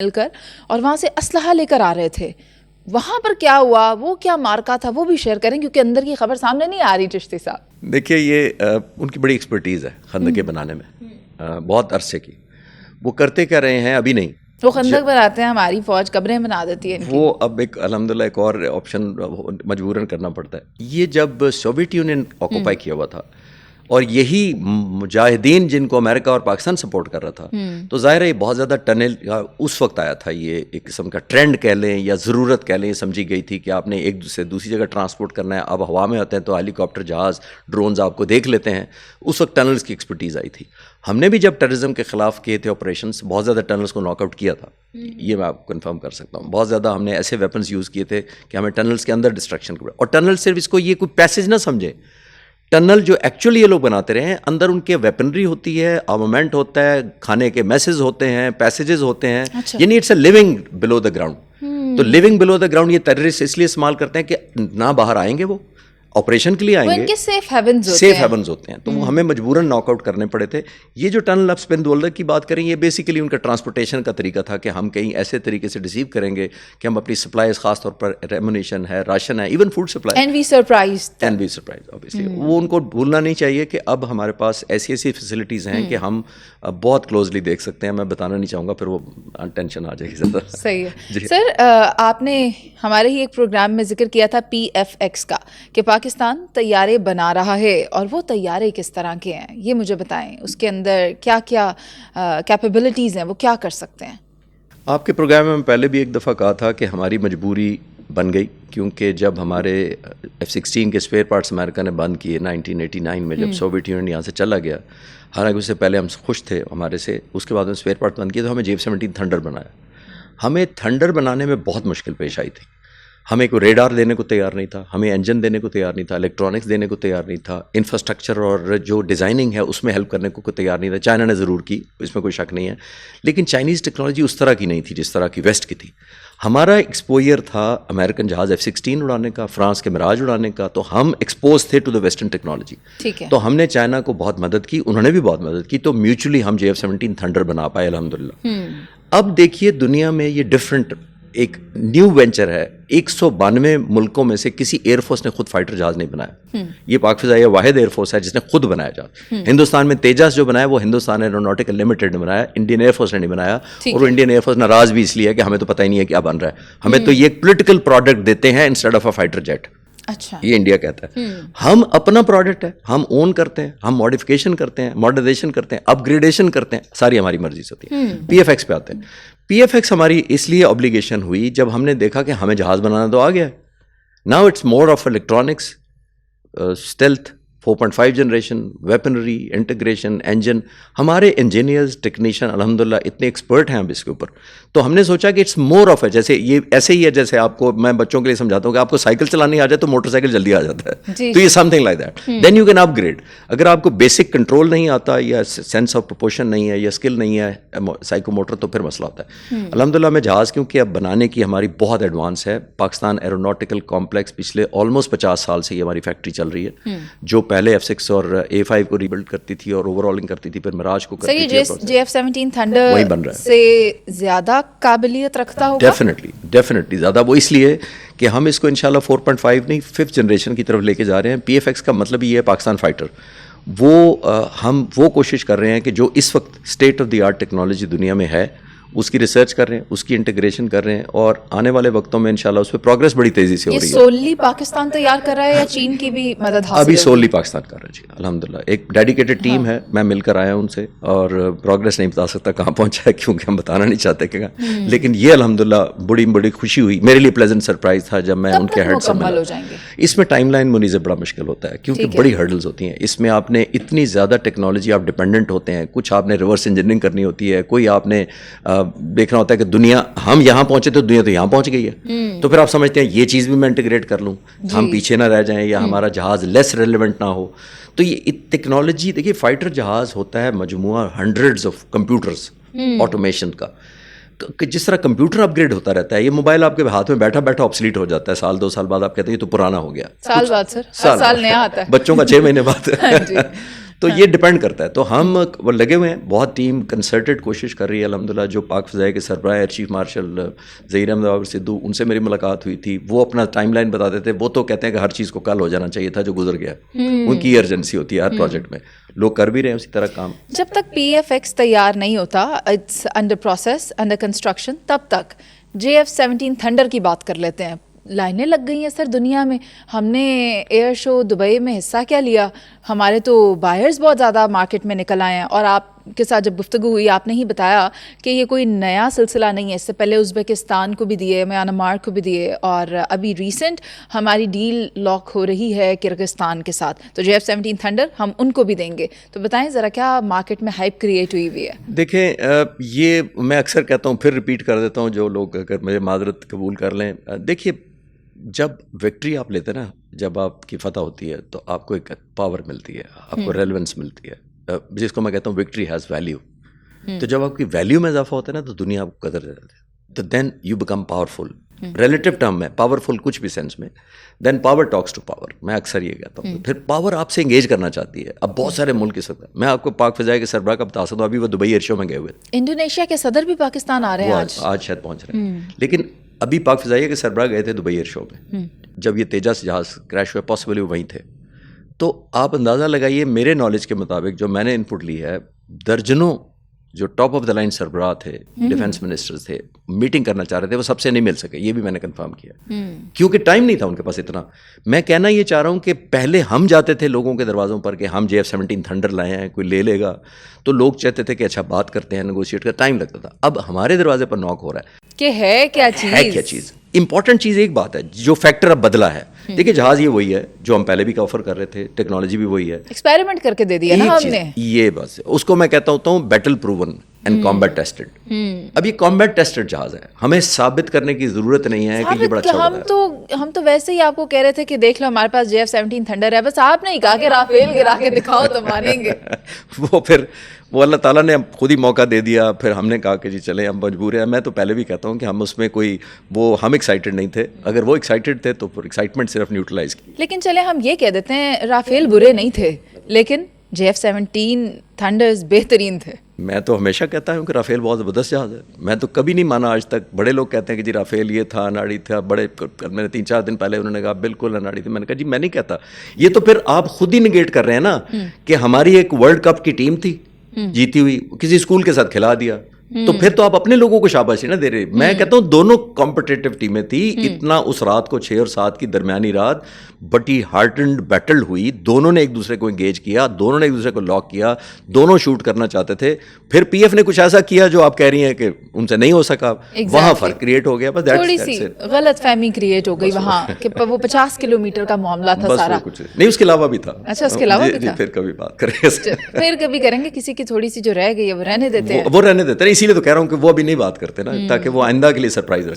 مل کر اور وہاں سے اسلحہ لے کر آ رہے تھے. وہاں پر کیا ہوا, وہ کیا مارکا تھا, وہ بھی شیئر کریں کیونکہ اندر کی خبر سامنے نہیں آ رہی. چشتی صاحب دیکھیے, یہ ان کی بڑی ایکسپرٹیز ہے خندقیں بنانے میں, بہت عرصے کی. وہ کرتے کیا رہے ہیں ابھی نہیں, وہ خندق بناتے ہیں, ہماری فوج قبریں بنا دیتی ہے. وہ اب ایک الحمدللہ ایک اور آپشن مجبوراً کرنا پڑتا ہے. یہ جب سوویت یونین آکوپائی کیا ہوا تھا اور یہی مجاہدین جن کو امریکہ اور پاکستان سپورٹ کر رہا تھا, تو ظاہر ہے یہ بہت زیادہ ٹنل اس وقت آیا تھا. یہ ایک قسم کا ٹرینڈ کہہ لیں یا ضرورت کہہ لیں, یہ سمجھی گئی تھی کہ آپ نے ایک سے دوسری جگہ ٹرانسپورٹ کرنا ہے. اب ہوا میں ہوتے ہیں تو ہیلی کاپٹر, جہاز, ڈرونز آپ کو دیکھ لیتے ہیں. اس وقت ٹنلز کی ایکسپرٹیز آئی تھی. ہم نے بھی جب ٹیررزم کے خلاف کیے تھے آپریشنس, بہت زیادہ ٹنلز کو ناک آؤٹ کیا تھا. یہ میں آپ کو کنفرم کر سکتا ہوں. بہت زیادہ ہم نے ایسے ویپنز یوز کیے تھے کہ ہمیں ٹنلز کے اندر ڈسٹرکشن کو, اور ٹنل صرف اس کو یہ کوئی پیسیج نہ سمجھے. ٹنل جو ایکچولی یہ لوگ بناتے رہے ہیں, اندر ان کے ویپنری ہوتی ہے, آرمامنٹ ہوتا ہے, کھانے کے میسز ہوتے ہیں, پیسیجز ہوتے ہیں. یعنی it's a living below the ground. تو لیونگ بلو دا گراؤنڈ یہ ٹیررسٹ اس لیے استعمال کرتے ہیں کہ نہ باہر آئیں گے, وہ آپریشن کے لیے آئیں گے, سیف ہیونز ہوتے ہیں. تو وہ ہمیں مجبوراً ناک آؤٹ کرنے پڑے تھے. یہ جو ٹنل اب اسپین دولر کی بات کریں, یہ بیسیکلی ان کا ٹرانسپورٹیشن کا طریقہ تھا کہ ہم کہیں ایسے طریقے سے ڈیسیو کریں گے کہ ہم اپنی سپلائیز, خاص طور پر ریمونیشن ہے, راشن ہے, even food supply, and we surprise obviously. وہ ان کو بھولنا نہیں چاہیے کہ اب ہمارے پاس ایسی فیسلٹیز ہیں کہ ہم بہت کلوزلی دیکھ سکتے ہیں. میں بتانا نہیں چاہوں گا, پھر وہ ٹینشن آ جائے گی زیادہ. صحیح ہے سر. آپ نے ہمارے ہی ایک پروگرام میں ذکر کیا تھا PFX کا, کہ پاکستان طیارے بنا رہا ہے, اور وہ طیارے کس طرح کے ہیں یہ مجھے بتائیں. اس کے اندر کیا کیا کیپیبلٹیز ہیں, وہ کیا کر سکتے ہیں؟ آپ کے پروگرام میں پہلے بھی ایک دفعہ کہا تھا کہ ہماری مجبوری بن گئی, کیونکہ جب ہمارے F-16 کے اسپیئر پارٹس امریکہ نے بند کیے 1989 میں, جب سوویت یونین یہاں سے چلا گیا, حالانکہ اس سے پہلے ہم خوش تھے ہمارے سے, اس کے بعد میں اسپیئر پارٹ بند کیے تو ہمیں J-17 تھنڈر بنایا. ہمیں تھنڈر بنانے میں بہت مشکل پیش آئی تھی. ہمیں کوئی ریڈار دینے کو تیار نہیں تھا, ہمیں انجن دینے کو تیار نہیں تھا, الیکٹرانکس دینے کو تیار نہیں تھا, انفراسٹرکچر اور جو ڈیزائننگ ہے اس میں ہیلپ کرنے کو کوئی تیار نہیں تھا. چائنا نے ضرور کی, اس میں کوئی شک نہیں ہے, لیکن چائنیز ٹیکنالوجی اس طرح کی نہیں تھی جس طرح کی ویسٹ کی تھی. ہمارا ایکسپوئر تھا امریکن جہاز F-16 اڑانے کا, فرانس کے مراج اڑانے کا, تو ہم ایکسپوز تھے ٹو دا ویسٹرن ٹیکنالوجی. تو ہم نے چائنا کو بہت مدد کی, انہوں نے بھی بہت مدد کی, تو میوچولی ہم J-17 تھنڈر بنا پائے الحمدللہ. اب دیکھیے دنیا میں یہ ڈفرینٹ ایک نیو وینچر ہے. 192 ملکوں میں سے کسی ایئر فورس نے خود فائٹر جہاز نہیں بنایا. یہ پاک فضائیہ واحد ایئر فورس ہے جس نے خود بنایا جہاز. ہندوستان میں تیجس جو بنایا وہ ہندوستان ایروناٹیکل لمیٹڈ نے بنایا, انڈین ایئر فورس نے نہیں بنایا. اور وہ انڈین ایئر فورس ناراض بھی اس لیے ہے کہ ہمیں تو پتہ ہی نہیں ہے کیا بن رہا ہے, ہمیں تو یہ ایک پولیٹیکل پروڈکٹ دیتے ہیں instead of a fighter jet. اچھا, یہ انڈیا کہتا ہے. ہم اپنا پروڈکٹ ہے, ہم اون کرتے ہیں, ہم ماڈیفکیشن کرتے ہیں, ماڈرنائزیشن کرتے ہیں, اپ گریڈیشن کرتے ہیں, ساری ہماری مرضی سے ہوتی ہے. PFX پہ آتے ہیں. PFX ہماری اس لیے obligation ہوئی جب ہم نے دیکھا کہ ہمیں جہاز بنانا تو آ گیا ہے. Now it's more of electronics, stealth, 4.5 generation, weaponry, integration, engine. ہمارے انجینئرز, ٹیکنیشین الحمدللہ اتنے ایکسپرٹ ہیں اب اس کے اوپر. تو ہم نے سوچا کہ اٹس مور آف اے, جیسے یہ ایسے ہی ہے جیسے آپ کو میں بچوں کے لیے سمجھاتا ہوں کہ آپ کو سائیکل چلانی آ جائے تو موٹر سائیکل جلدی آ جاتا ہے. تو یہ something like that. Then you can upgrade. اگر آپ کو بیسک کنٹرول نہیں آتا, یا سینس آف پرپوشن نہیں ہے, یا اسکل نہیں ہے سائیکو موٹر, تو پھر مسئلہ ہوتا ہے. الحمدللہ میں جہاز کیونکہ اب بنانے کی ہماری بہت ایڈوانس ہے. پاکستان ایروناٹیکل کمپلیکس پچھلے آلموسٹ 50 سال سے یہ ہماری فیکٹری چل رہی ہے, جو پہلے F-6 اور A-5 کو ریبلڈ کرتی تھی اور اوور آلنگ کرتی تھی, پھر مراج کو کرتی تھی. J-17 تھنڈر وہی بن رہا ہے, سے زیادہ قابلیت رکھتا ہوگا. ڈیفینیٹلی زیادہ. وہ اس لیے کہ ہم اس کو انشاءاللہ 4.5 نہیں 5th جنریشن کی طرف لے کے جا رہے ہیں. PFX کا مطلب یہ ہے پاکستان فائٹر. ہم وہ کوشش کر رہے ہیں کہ جو اس وقت state of the art technology دنیا میں ہے اس کی ریسرچ کر رہے ہیں, اس کی انٹیگریشن کر رہے ہیں, اور آنے والے وقتوں میں انشاءاللہ اس پہ پروگرس بڑی تیزی سے ہو رہی ہے. یہ سوللی پاکستان تیار کر رہا ہے یا چین کی بھی مدد حاصل؟ ابھی سوللی پاکستان کر رہا ہے جی الحمدللہ. ایک ڈیڈیکیٹڈ ٹیم ہے, میں مل کر آیا ان سے, اور پروگرس نہیں بتا سکتا کہاں پہنچا ہے کیونکہ ہم بتانا نہیں چاہتے کہ لیکن یہ الحمدللہ بڑی خوشی ہوئی میرے لیے. پلیزنٹ سرپرائز تھا جب میں ان کے ہیڈ سے ملا. اس میں ٹائم لائن منیز بڑا مشکل ہوتا ہے کیونکہ بڑی ہرڈلز ہوتی ہیں. اس میں آپ نے اتنی زیادہ ٹیکنالوجی آپ ڈپینڈنٹ ہوتے ہیں. کچھ آپ نے ریورس انجینئرنگ کرنی ہوتی ہے, کوئی آپ نے دیکھنا ہوتا ہے کہ دنیا ہم یہاں پہنچے تو دنیا تو یہاں پہنچ گئی ہے, تو پھر آپ سمجھتے ہیں یہ چیز بھی میں انٹیگریٹ کر لوں, ہم پیچھے نہ رہ جائیں یا ہمارا جہاز لیس ریلیونٹ نہ ہو. تو یہ ٹیکنالوجی دیکھیے, فائٹر جہاز ہوتا ہے مجموعہ ہنڈریڈز آف کمپیوٹرز آٹومیشن کا. جس طرح کمپیوٹر اپ گریڈ ہوتا رہتا ہے, یہ موبائل آپ کے ہاتھ میں بیٹھا بیٹھا آبسلیٹ ہو جاتا ہے. سال 2 سال بعد آپ کہتے ہیں یہ تو پرانا ہو گیا. سال بعد سر, سال نیا آتا ہے بچوں کا 6 مہینے بعد. تو یہ ڈپینڈ کرتا ہے. تو ہم وہ لگے ہوئے ہیں, بہت ٹیم کنسرٹڈ کوشش کر رہی ہے الحمدللہ. جو پاک فضائیہ کے سربراہ air chief marshal Zaheer Ahmed Babar Sidhu, ان سے میری ملاقات ہوئی تھی. وہ اپنا ٹائم لائن بتاتے تھے. وہ تو کہتے ہیں کہ ہر چیز کو کل ہو جانا چاہیے تھا جو گزر گیا. ان کی ارجنسی ہوتی ہے ہر پروجیکٹ میں. لوگ کر بھی رہے ہیں اسی طرح کام. جب تک PFX تیار نہیں ہوتا, it's under process, under construction, تب تک JF-17 تھنڈر کی بات کر لیتے ہیں. لائنیں لگ گئی ہیں سر دنیا میں. ہم نے ایئر شو دبئی میں حصہ کیا لیا, ہمارے تو بائرز بہت زیادہ مارکیٹ میں نکل آئے ہیں. اور آپ کے ساتھ جب گفتگو ہوئی, آپ نے ہی بتایا کہ یہ کوئی نیا سلسلہ نہیں ہے. اس سے پہلے ازبکستان کو بھی دیے, میانمار کو بھی دیے, اور ابھی ریسنٹ ہماری ڈیل لاک ہو رہی ہے کرغزستان کے ساتھ. تو JF-17 تھنڈر ہم ان کو بھی دیں گے. تو بتائیں ذرا کیا مارکیٹ میں ہائپ کریٹ ہوئی ہوئی ہے؟ دیکھیں, یہ میں اکثر کہتا ہوں, پھر ریپیٹ کر دیتا ہوں, جو لوگ اگر مجھے معذرت قبول کر لیں. دیکھیے, جب وکٹری آپ لیتے ہیں نا, جب آپ کی فتح ہوتی ہے تو آپ کو ایک پاور ملتی ہے, آپ کو ریلیونس ملتی ہے, جس کو میں کہتا ہوں وکٹری ہیز ویلیو. تو جب آپ کی ویلیو میں اضافہ ہوتا ہے نا تو دنیا آپ کو قدر دے دیتی ہے. تو then you become powerful. Relative term میں پاورفل کچھ بھی سینس میں. Then power talks to power, میں اکثر یہ کہتا ہوں. پھر پاور آپ سے انگیج کرنا چاہتی ہے. اب بہت سارے ملک کے صدر, میں آپ کو پاک فضائیہ کے سربراہ کا بتا سکتا ہوں, ابھی وہ دبئی ایئر شو میں گئے ہوئے تھے. انڈونیشیا کے صدر بھی پاکستان آ رہے ہیں, آج شاید پہنچ رہے ہیں. لیکن ابھی پاک فضائیہ کے سربراہ گئے تھے دبئی ایئر شو میں, جب یہ تیجس جہاز کریش ہوا, پاسبلی وہیں تھے. تو آپ اندازہ لگائیے, میرے نالج کے مطابق جو میں نے ان پٹ لی ہے, درجنوں جو ٹاپ آف دا لائن سربراہ تھے, ڈیفینس منسٹرز تھے, میٹنگ کرنا چاہ رہے تھے, وہ سب سے نہیں مل سکے. یہ بھی میں نے کنفرم کیا, کیونکہ ٹائم نہیں تھا ان کے پاس اتنا. میں کہنا یہ چاہ رہا ہوں کہ پہلے ہم جاتے تھے لوگوں کے دروازوں پر کہ ہم JF-17 تھنڈر لائے ہیں, کوئی لے لے گا, تو لوگ چاہتے تھے کہ اچھا بات کرتے ہیں, نیگوشیٹ کا ٹائم لگتا تھا. اب ہمارے دروازے پر نوک ہو رہا ہے کہ ہے کیا چیز. امپورٹنٹ چیز ایک بات ہے, جو فیکٹر اب بدلا ہے. دیکھیے, جہاز یہ وہی ہے جو ہم پہلے بھی کا آفر کر رہے تھے, ٹیکنالوجی بھی وہی ہے, ایکسپیریمنٹ کر کے دے دیا نا ہم نے. یہ بس اس کو میں کہتا ہوں battle proven and combat tested. اب یہ کامبیٹ ٹیسٹڈ جہاز ہے, ہمیں ثابت کرنے کی ضرورت نہیں ہے کہ یہ بڑا اچھا ہوگا. ہم تو ویسے ہی آپ کو کہہ رہے تھے کہ دیکھ لو ہمارے پاس JF-17 تھنڈر ہے, بس آپ نے ہی کہا کہ رافیل گرا کے دکھاؤ تو مانیں گے. وہ پھر وہ اللہ تعالیٰ نے خود ہی موقع دے دیا. پھر ہم نے کہا کہ جی چلیں, ہم مجبور ہیں. میں تو پہلے بھی کہتا ہوں کہ ہم اس میں کوئی ہم ایکسائٹیڈ نہیں تھے. اگر وہ ایکسائٹیڈ تھے تو پھر ایکسائٹمنٹ صرف نیوٹرلائز کی. لیکن چلے ہم یہ کہہ دیتے ہیں رافیل برے نہیں تھے, لیکن JF-17 تھنڈرز بہترین تھے. میں تو ہمیشہ کہتا ہوں کہ رافیل بہت زبردست جہاز ہے. میں تو کبھی نہیں مانا آج تک. بڑے لوگ کہتے ہیں کہ جی رافیل یہ تھا, اناڑی تھا. بڑے میں نے 3-4 دن پہلے انہوں نے کہا بالکل اناڑی تھی. میں نے کہا جی میں نہیں کہتا. یہ تو پھر آپ خود ہی نگیٹ کر رہے ہیں نا کہ ہماری ایک ورلڈ کپ کی ٹیم تھی جیتی ہوئی, کسی اسکول کے ساتھ کھلا دیا, تو پھر تو آپ اپنے لوگوں کو شاباشی نہ دے رہے. میں کہتا ہوں دونوں کمپٹیٹو ٹیمیں تھی. اتنا اس رات کو 6 اور 7 کی درمیانی رات بٹی ہارٹ اینڈ بیٹل ہوئی. دونوں نے ایک دوسرے کو انگیج کیا, دونوں نے ایک دوسرے کو لاک کیا, دونوں شوٹ کرنا چاہتے تھے. پھر PF نے کچھ ایسا کیا جو آپ کہہ رہی ہیں کہ ان سے نہیں ہو سکا. وہاں فرق کریٹ ہو گیا. بس تھوڑی سی غلط فہمی کریٹ ہو گئی وہاں کہ وہ 50 کلومیٹر کا معاملہ تھا سارا. کچھ نہیں, اس کے علاوہ بھی تھا. اچھا, اس کے علاوہ بھی تھا. پھر کبھی بات کریں گے, پھر کبھی کریں گے. کسی کی تھوڑی سی جو رہ گئی ہے وہ رہنے دیتے ہیں. وہ رہنے دیتے ہیں. اسی لیے تو کہہ رہا ہوں کہ وہ ابھی نہیں بات کرتے نا, تاکہ وہ آئندہ کے لیے سرپرائز رکھیں.